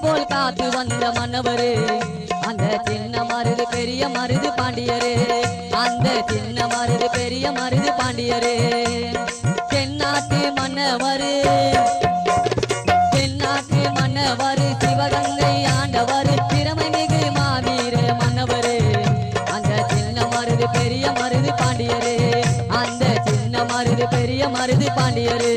போல் காத்து வந்த மன்னவரு அந்த சின்ன மருது பெரிய மருது பாண்டியரு அந்த சின்ன மருது பெரிய மருது பாண்டியரு தென்னாட்டு மன்னவரு தென்னாட்டு மன்னவரு சிவகங்கை ஆண்டவரு திறமை மிகு மாவீர மன்னவரு அந்த சின்ன மருது பெரிய மருது பாண்டியரு அந்த சின்ன மருது பெரிய மருது பாண்டியரு